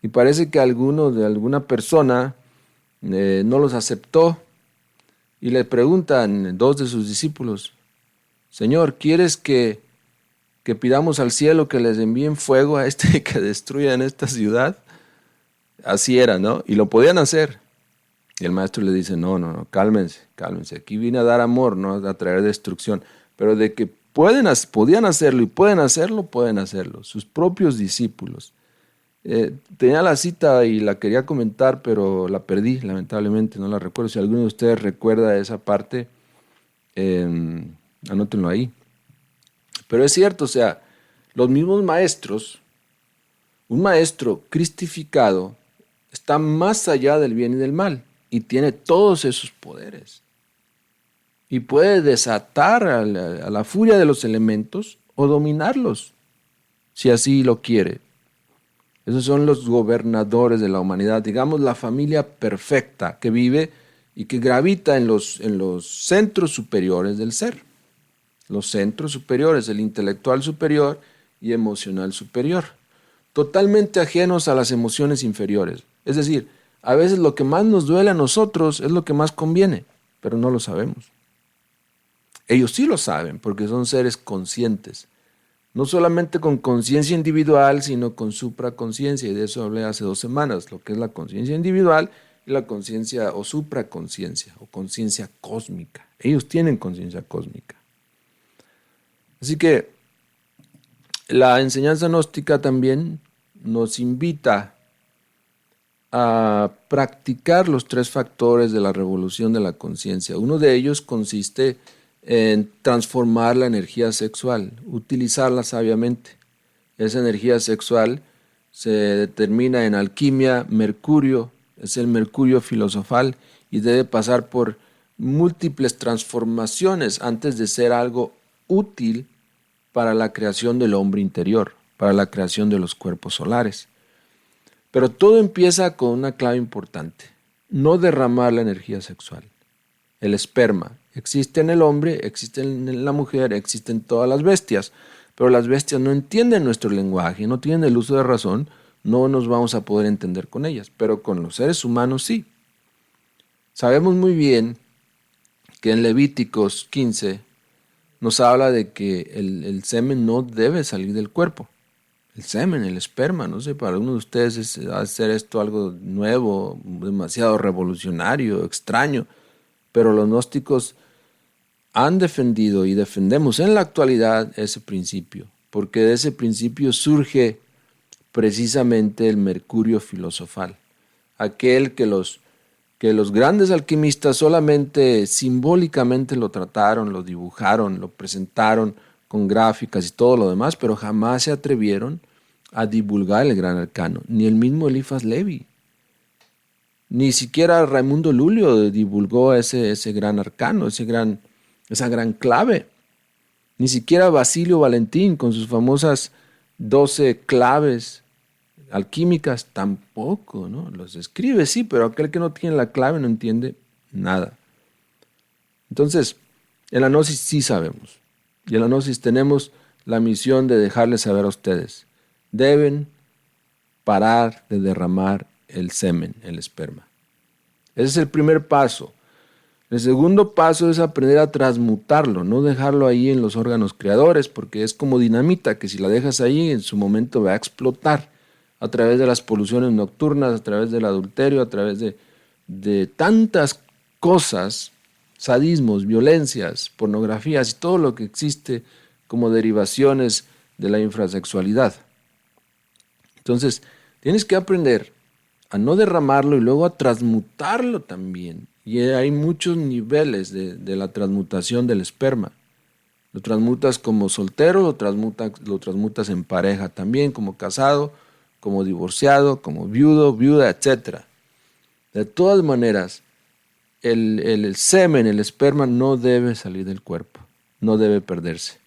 Y parece que alguna persona no los aceptó y le preguntan dos de sus discípulos, Señor, ¿quieres que pidamos al cielo que les envíen fuego a que destruyan esta ciudad? Así era, ¿no? Y lo podían hacer. Y el maestro le dice, no, cálmense. Aquí vine a dar amor, no a traer destrucción. Pero de que podían hacerlo y pueden hacerlo. Sus propios discípulos. Tenía la cita y la quería comentar, pero la perdí, lamentablemente, no la recuerdo. Si alguno de ustedes recuerda esa parte, anótenlo ahí. Pero es cierto, o sea, los mismos maestros, un maestro cristificado está más allá del bien y del mal y tiene todos esos poderes. Y puede desatar a la furia de los elementos o dominarlos, si así lo quiere. Esos son los gobernadores de la humanidad, digamos la familia perfecta que vive y que gravita en los centros superiores del ser. Los centros superiores, el intelectual superior y emocional superior. Totalmente ajenos a las emociones inferiores. Es decir, a veces lo que más nos duele a nosotros es lo que más conviene, pero no lo sabemos. Ellos sí lo saben porque son seres conscientes. No solamente con conciencia individual, sino con supraconciencia, y de eso hablé hace 2 semanas, lo que es la conciencia individual y la conciencia o supraconciencia, o conciencia cósmica. Ellos tienen conciencia cósmica. Así que la enseñanza gnóstica también nos invita a practicar los 3 factores de la revolución de la conciencia. Uno de ellos consiste en transformar la energía sexual, utilizarla sabiamente. Esa energía sexual se determina en alquimia, mercurio, es el mercurio filosofal y debe pasar por múltiples transformaciones antes de ser algo útil para la creación del hombre interior, para la creación de los cuerpos solares. Pero todo empieza con una clave importante, no derramar la energía sexual. El esperma existe en el hombre, existe en la mujer, existen todas las bestias, pero las bestias no entienden nuestro lenguaje, no tienen el uso de razón, no nos vamos a poder entender con ellas, pero con los seres humanos sí. Sabemos muy bien que en Levíticos 15 nos habla de que el semen no debe salir del cuerpo. El semen, el esperma, no sé, para algunos de ustedes es hacer esto algo nuevo, demasiado revolucionario, extraño, pero los gnósticos han defendido y defendemos en la actualidad ese principio. porque de ese principio surge precisamente el mercurio filosofal, aquel que los grandes alquimistas solamente simbólicamente lo trataron, lo dibujaron, lo presentaron con gráficas y todo lo demás, pero jamás se atrevieron a divulgar el gran arcano, ni el mismo Eliphas Levi, ni siquiera Raimundo Lulio divulgó ese gran arcano, esa gran clave. Ni siquiera Basilio Valentín con sus famosas 12 claves alquímicas tampoco, ¿no? Los escribe, sí, pero aquel que no tiene la clave no entiende nada. Entonces, en la Gnosis sí sabemos. Y en la Gnosis tenemos la misión de dejarles saber a ustedes. Deben parar de derramar el semen, el esperma. Ese es el primer paso. El segundo paso es aprender a transmutarlo, no dejarlo ahí en los órganos creadores, porque es como dinamita, que si la dejas ahí en su momento va a explotar a través de las poluciones nocturnas, a través del adulterio, a través de tantas cosas, sadismos, violencias, pornografías y todo lo que existe como derivaciones de la infrasexualidad. Entonces, tienes que aprender a no derramarlo y luego a transmutarlo también. Y hay muchos niveles de la transmutación del esperma. Lo transmutas como soltero, lo transmutas en pareja también, como casado, como divorciado, como viudo, viuda, etc. De todas maneras, el semen, el esperma no debe salir del cuerpo, no debe perderse.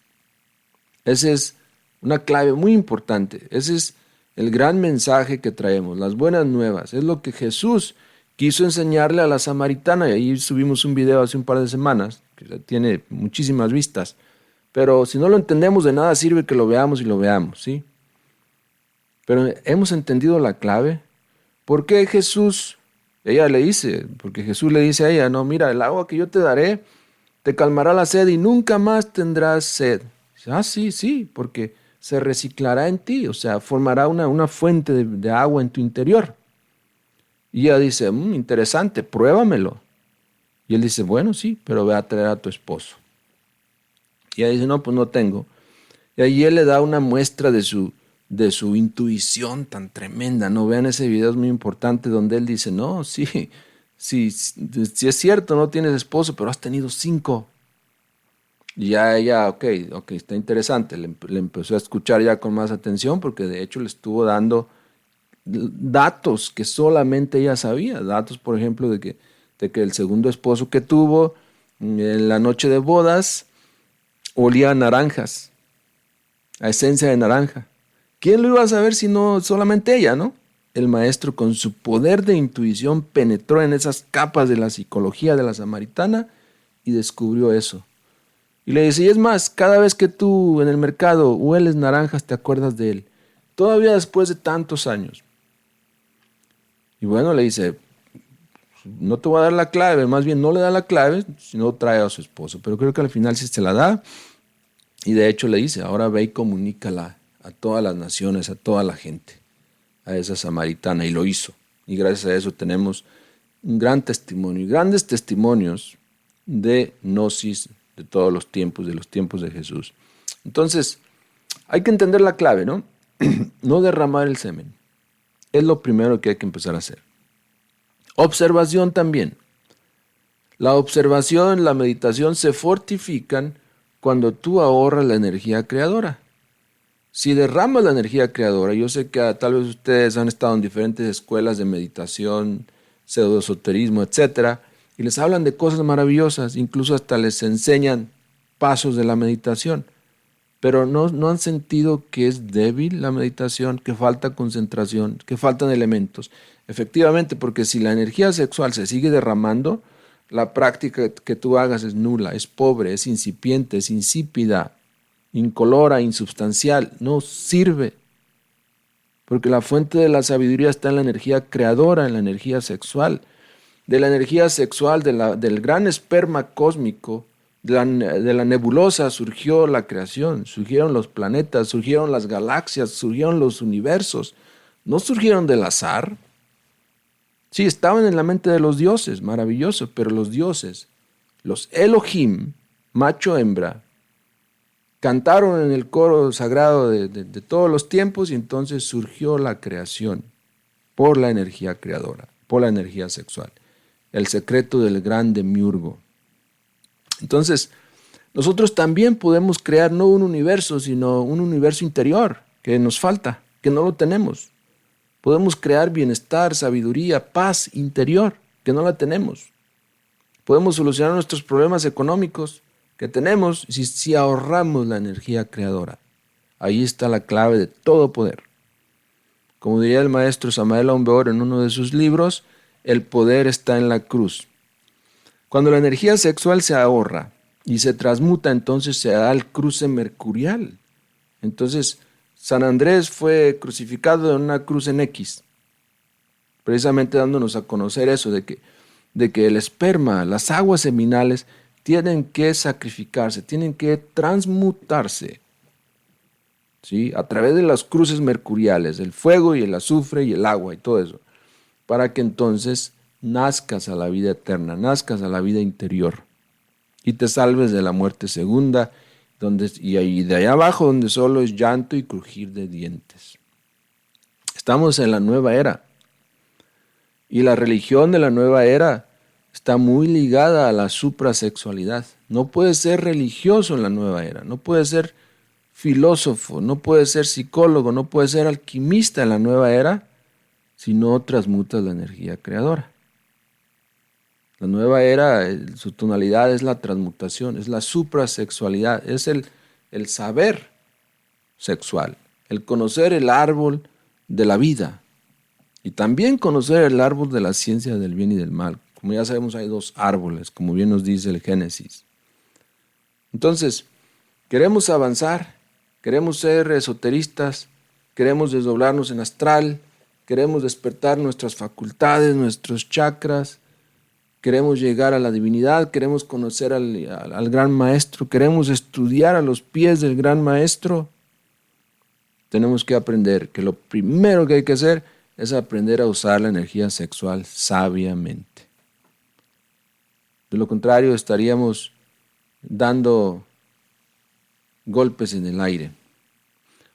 Esa es una clave muy importante. Ese es el gran mensaje que traemos, las buenas nuevas. Es lo que Jesús quiso enseñarle a la samaritana, y ahí subimos un video hace un par de semanas, que tiene muchísimas vistas, pero si no lo entendemos de nada sirve que lo veamos y lo veamos, ¿sí? Pero hemos entendido la clave. ¿Por qué Jesús? Ella le dice, porque Jesús le dice a ella, no, mira, el agua que yo te daré te calmará la sed y nunca más tendrás sed. Dice, ah, sí, sí, porque se reciclará en ti, o sea, formará una fuente de agua en tu interior. Y ella dice, interesante, pruébamelo. Y él dice, bueno, sí, pero ve a traer a tu esposo. Y ella dice, no, pues no tengo. Y ahí él le da una muestra de su intuición tan tremenda, ¿no? Vean ese video, es muy importante, donde él dice, no, sí, sí, sí es cierto, no tienes esposo, pero has tenido 5. Y ya ella, ok, está interesante, le empezó a escuchar ya con más atención, porque de hecho le estuvo dando datos que solamente ella sabía, datos por ejemplo de que el segundo esposo que tuvo en la noche de bodas olía a naranjas, a esencia de naranja. ¿Quién lo iba a saber si no solamente ella, no? El maestro con su poder de intuición penetró en esas capas de la psicología de la samaritana y descubrió eso. Y le dice, y es más, cada vez que tú en el mercado hueles naranjas te acuerdas de él, todavía después de tantos años. Y bueno, le dice, no te voy a dar la clave, más bien no le da la clave, sino trae a su esposo. Pero creo que al final sí se la da. Y de hecho le dice, ahora ve y comunícala a todas las naciones, a toda la gente, a esa samaritana. Y lo hizo. Y gracias a eso tenemos un gran testimonio y grandes testimonios de gnosis de todos los tiempos de Jesús. Entonces, hay que entender la clave, ¿no? No derramar el semen. Es lo primero que hay que empezar a hacer. Observación también. La observación, la meditación se fortifican cuando tú ahorras la energía creadora. Si derramas la energía creadora, yo sé que tal vez ustedes han estado en diferentes escuelas de meditación, pseudoesoterismo, etcétera, y les hablan de cosas maravillosas, incluso hasta les enseñan pasos de la meditación. Pero no han sentido que es débil la meditación, que falta concentración, que faltan elementos. Efectivamente, porque si la energía sexual se sigue derramando, la práctica que tú hagas es nula, es pobre, es incipiente, es insípida, incolora, insubstancial, no sirve. Porque la fuente de la sabiduría está en la energía creadora, en la energía sexual. De la energía sexual, del gran esperma cósmico, de la nebulosa surgió la creación, surgieron los planetas, surgieron las galaxias, surgieron los universos. No surgieron del azar. Sí, estaban en la mente de los dioses, maravilloso, pero los dioses, los Elohim, macho-hembra, cantaron en el coro sagrado de todos los tiempos y entonces surgió la creación por la energía creadora, por la energía sexual. El secreto del gran demiurgo. Entonces, nosotros también podemos crear no un universo, sino un universo interior que nos falta, que no lo tenemos. Podemos crear bienestar, sabiduría, paz interior, que no la tenemos. Podemos solucionar nuestros problemas económicos que tenemos si ahorramos la energía creadora. Ahí está la clave de todo poder. Como diría el maestro Samael Aun Weor en uno de sus libros, el poder está en la cruz. Cuando la energía sexual se ahorra y se transmuta, entonces se da el cruce mercurial. Entonces, San Andrés fue crucificado en una cruz en X, precisamente dándonos a conocer eso, de que el esperma, las aguas seminales, tienen que sacrificarse, tienen que transmutarse, ¿sí? A través de las cruces mercuriales, el fuego y el azufre y el agua y todo eso, para que entonces nazcas a la vida eterna, nazcas a la vida interior y te salves de la muerte segunda, y de allá abajo donde solo es llanto y crujir de dientes. Estamos en la nueva era y la religión de la nueva era está muy ligada a la suprasexualidad. No puedes ser religioso en la nueva era, no puedes ser filósofo, no puedes ser psicólogo, no puedes ser alquimista en la nueva era si no transmutas la energía creadora. La nueva era, su tonalidad es la transmutación, es la suprasexualidad, es el saber sexual, el conocer el árbol de la vida y también conocer el árbol de la ciencia del bien y del mal. Como ya sabemos, hay dos árboles, como bien nos dice el Génesis. Entonces, queremos avanzar, queremos ser esoteristas, queremos desdoblarnos en astral, queremos despertar nuestras facultades, nuestros chakras, queremos llegar a la divinidad, queremos conocer al gran maestro, queremos estudiar a los pies del gran maestro. Tenemos que aprender que lo primero que hay que hacer es aprender a usar la energía sexual sabiamente. De lo contrario, estaríamos dando golpes en el aire.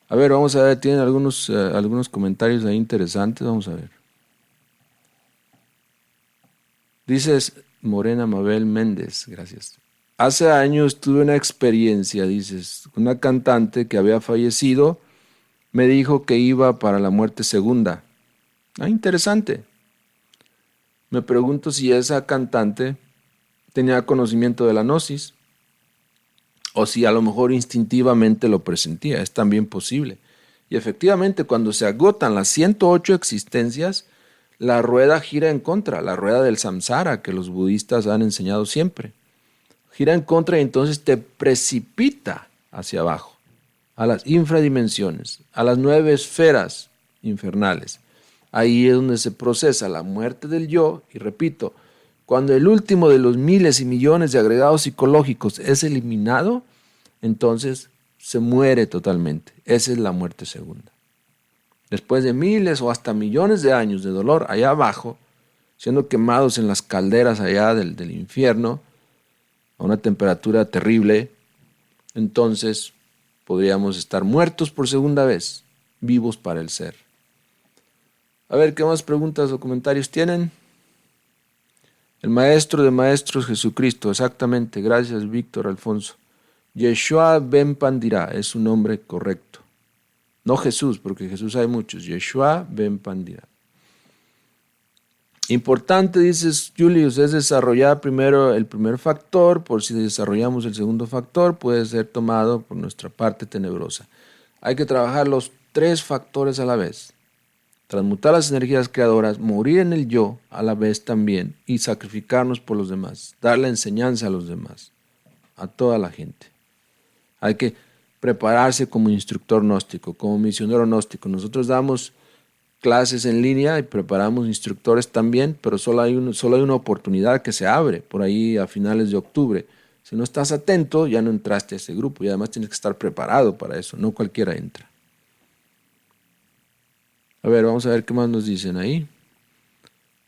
A ver, vamos a ver, tienen algunos comentarios ahí interesantes, vamos a ver. Dices Morena Mabel Méndez, gracias. Hace años tuve una experiencia, dices, una cantante que había fallecido me dijo que iba para la muerte segunda. Ah, interesante. Me pregunto si esa cantante tenía conocimiento de la gnosis o si a lo mejor instintivamente lo presentía, es también posible. Y efectivamente, cuando se agotan las 108 existencias, la rueda gira en contra, la rueda del samsara que los budistas han enseñado siempre. Gira en contra y entonces te precipita hacia abajo, a las infradimensiones, a las 9 esferas infernales. Ahí es donde se procesa la muerte del yo, y repito, cuando el último de los miles y millones de agregados psicológicos es eliminado, entonces se muere totalmente. Esa es la muerte segunda. Después de miles o hasta millones de años de dolor allá abajo, siendo quemados en las calderas allá del infierno, a una temperatura terrible, entonces podríamos estar muertos por segunda vez, vivos para el ser. A ver, ¿qué más preguntas o comentarios tienen? El maestro de maestros Jesucristo, exactamente, gracias Víctor Alfonso. Yeshua Ben Pandira es su nombre correcto. No Jesús, porque Jesús hay muchos. Yeshua Ben Pandira. Importante, dices Julius, es desarrollar primero el primer factor, por si desarrollamos el segundo factor, puede ser tomado por nuestra parte tenebrosa. Hay que trabajar los 3 factores a la vez. Transmutar las energías creadoras, morir en el yo a la vez también y sacrificarnos por los demás, dar la enseñanza a los demás, a toda la gente. Hay que prepararse como instructor gnóstico, como misionero gnóstico. Nosotros damos clases en línea y preparamos instructores también, pero solo hay una oportunidad que se abre por ahí a finales de octubre. Si no estás atento, ya no entraste a ese grupo y además tienes que estar preparado para eso, no cualquiera entra. A ver, vamos a ver qué más nos dicen ahí.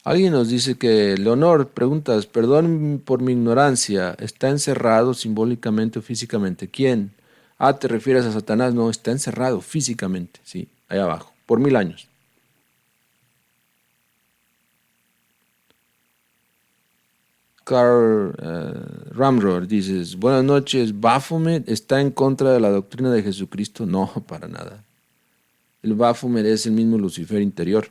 Alguien nos dice que, Leonor, preguntas, perdón por mi ignorancia, ¿está encerrado simbólicamente o físicamente? ¿Quién? Ah, ¿te refieres a Satanás? No, está encerrado físicamente, sí, allá abajo, por 1000 años. Carl Ramrohr dices, buenas noches, ¿Baphomet está en contra de la doctrina de Jesucristo? No, para nada. El Baphomet es el mismo Lucifer interior.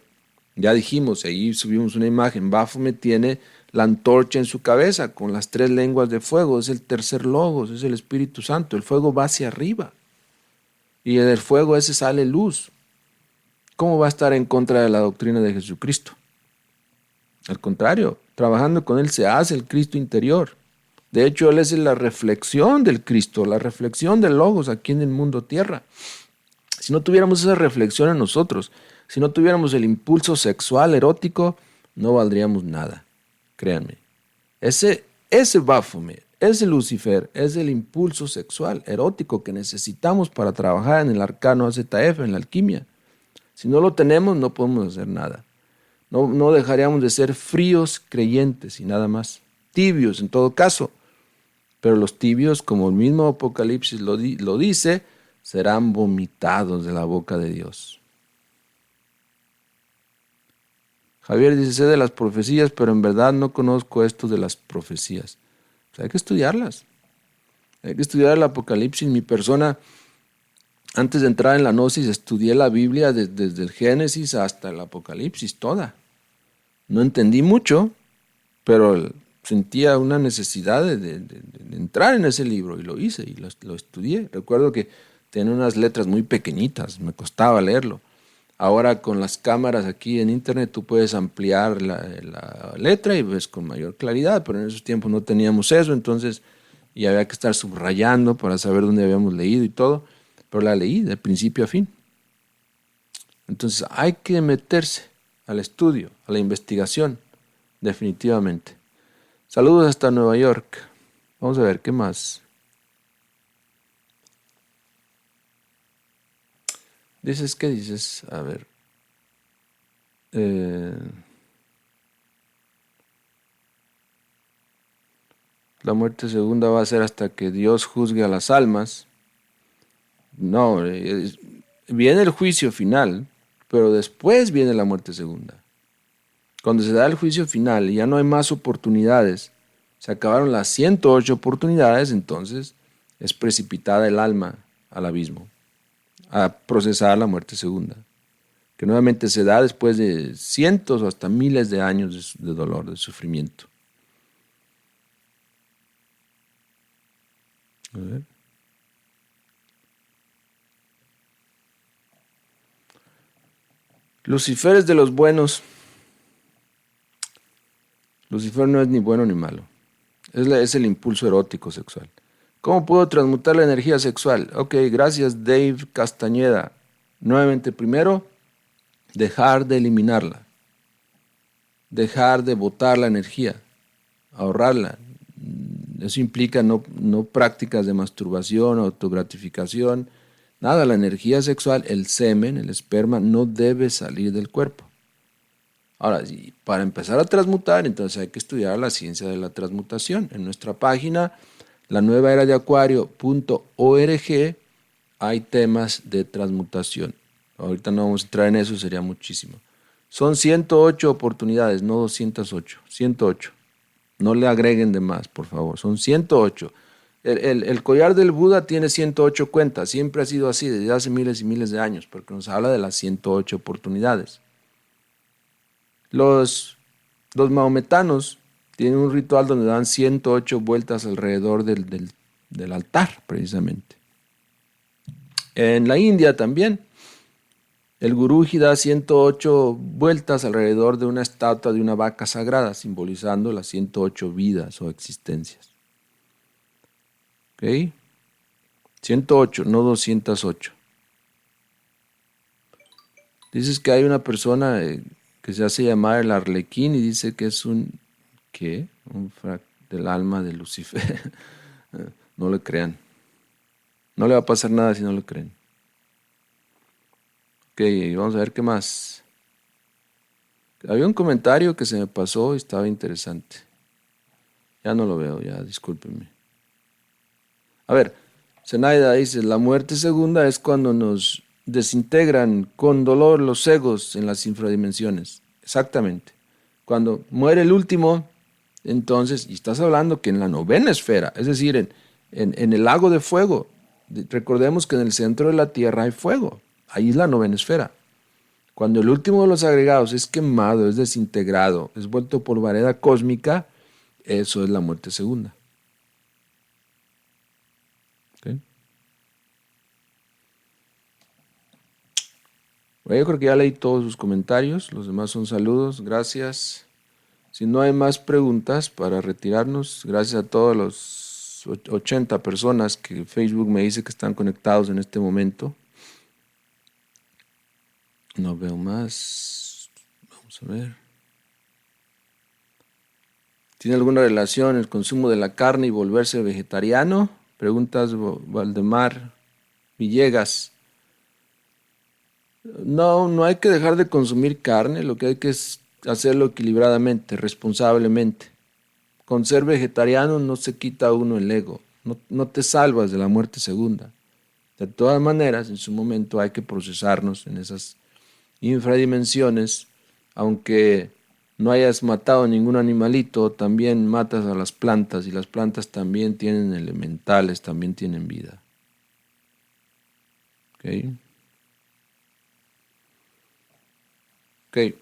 Ya dijimos, ahí subimos una imagen, Baphomet tiene la antorcha en su cabeza con las 3 lenguas de fuego, es el tercer logos, es el Espíritu Santo, el fuego va hacia arriba y del fuego ese sale luz. ¿Cómo va a estar en contra de la doctrina de Jesucristo? Al contrario, trabajando con Él se hace el Cristo interior. De hecho, Él es la reflexión del Cristo, la reflexión del Logos aquí en el mundo tierra. Si no tuviéramos esa reflexión en nosotros, si no tuviéramos el impulso sexual erótico, no valdríamos nada. Créanme. Ese Baphomet, ese Lucifer, es el impulso sexual erótico que necesitamos para trabajar en el arcano AZF, en la alquimia. Si no lo tenemos, no podemos hacer nada. No dejaríamos de ser fríos creyentes y nada más. Tibios en todo caso. Pero los tibios, como el mismo Apocalipsis lo dice, serán vomitados de la boca de Dios. Javier dice, sé de las profecías, pero en verdad no conozco esto de las profecías. O sea, hay que estudiarlas. Hay que estudiar el Apocalipsis. Mi persona, antes de entrar en la gnosis, estudié la Biblia desde el Génesis hasta el Apocalipsis, toda. No entendí mucho, pero sentía una necesidad de entrar en ese libro y lo hice y lo estudié. Recuerdo que tenía unas letras muy pequeñitas, me costaba leerlo. Ahora con las cámaras aquí en internet tú puedes ampliar la letra y ves con mayor claridad, pero en esos tiempos no teníamos eso, entonces y había que estar subrayando para saber dónde habíamos leído y todo, pero la leí de principio a fin. Entonces hay que meterse al estudio, a la investigación, definitivamente. Saludos hasta Nueva York. Vamos a ver, ¿qué más? Dices, ¿qué dices? A ver. La muerte segunda va a ser hasta que Dios juzgue a las almas. No, viene el juicio final, pero después viene la muerte segunda. Cuando se da el juicio final y ya no hay más oportunidades, se acabaron las 108 oportunidades, entonces es precipitada el alma al abismo a procesar la muerte segunda, que nuevamente se da después de cientos o hasta miles de años de dolor, de sufrimiento. A ver. Lucifer es de los buenos. Lucifer no es ni bueno ni malo. Es el impulso erótico sexual. ¿Cómo puedo transmutar la energía sexual? Ok, gracias Dave Castañeda. Nuevamente, primero, dejar de eliminarla. Dejar de botar la energía. Ahorrarla. Eso implica no prácticas de masturbación, autogratificación, nada. La energía sexual, el semen, el esperma, no debe salir del cuerpo. Ahora, para empezar a transmutar, entonces hay que estudiar la ciencia de la transmutación. En nuestra página, lanuevaeradeacuario.org, hay temas de transmutación. Ahorita no vamos a entrar en eso, sería muchísimo. Son 108 oportunidades, no 208, 108. No le agreguen de más, por favor. Son 108. El collar del Buda tiene 108 cuentas. Siempre ha sido así desde hace miles y miles de años, porque nos habla de las 108 oportunidades. Los mahometanos tienen un ritual donde dan 108 vueltas alrededor del altar, precisamente. En la India también, el Guruji da 108 vueltas alrededor de una estatua de una vaca sagrada, simbolizando las 108 vidas o existencias. ¿Ok? 108, no 208. Dices que hay una persona que se hace llamar el Arlequín y dice que es ¿qué? Un frac del alma de Lucifer. No le crean. No le va a pasar nada si no le creen. Ok, vamos a ver qué más. Había un comentario que se me pasó y estaba interesante. Ya no lo veo, ya, discúlpenme. A ver, Zenaida dice, la muerte segunda es cuando nos desintegran con dolor los egos en las infradimensiones. Exactamente. Cuando muere el último, entonces, y estás hablando que en la novena esfera, es decir, en el lago de fuego, recordemos que en el centro de la Tierra hay fuego, ahí es la novena esfera. Cuando el último de los agregados es quemado, es desintegrado, es vuelto polvareda cósmica, eso es la muerte segunda. ¿Ok? Bueno, yo creo que ya leí todos sus comentarios, los demás son saludos, gracias. Si no hay más preguntas para retirarnos, gracias a todos los 80 personas que Facebook me dice que están conectados en este momento. No veo más. Vamos a ver. ¿Tiene alguna relación el consumo de la carne y volverse vegetariano? Preguntas Valdemar Villegas. No, no hay que dejar de consumir carne, lo que hay que es hacerlo equilibradamente, responsablemente. Con ser vegetariano no se quita a uno el ego, no te salvas de la muerte segunda. De todas maneras, en su momento hay que procesarnos en esas infradimensiones, aunque no hayas matado ningún animalito, también matas a las plantas y las plantas también tienen elementales, también tienen vida. ¿Ok? Ok.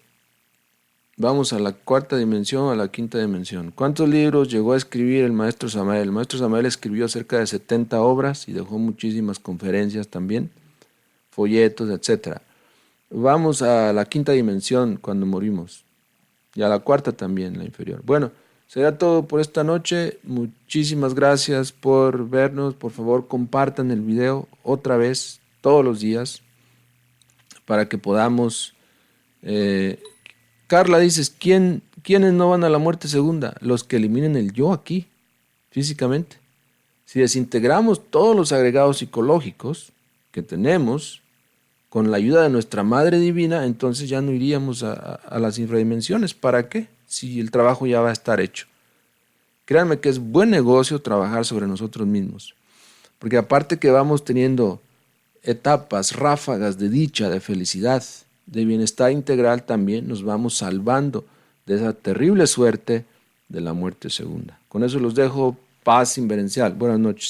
Vamos a la cuarta dimensión, a la quinta dimensión. ¿Cuántos libros llegó a escribir el maestro Samael? El maestro Samael escribió cerca de 70 obras y dejó muchísimas conferencias también, folletos, etc. Vamos a la quinta dimensión cuando morimos y a la cuarta también, la inferior. Bueno, será todo por esta noche. Muchísimas gracias por vernos. Por favor, compartan el video otra vez, todos los días, para que podamos... Carla dices, ¿quiénes no van a la muerte segunda? Los que eliminen el yo aquí, físicamente. Si desintegramos todos los agregados psicológicos que tenemos, con la ayuda de nuestra Madre Divina, entonces ya no iríamos a las infradimensiones. ¿Para qué? Si el trabajo ya va a estar hecho. Créanme que es buen negocio trabajar sobre nosotros mismos. Porque aparte que vamos teniendo etapas, ráfagas de dicha, de felicidad, de bienestar integral, también nos vamos salvando de esa terrible suerte de la muerte segunda. Con eso los dejo. Paz inverencial. Buenas noches.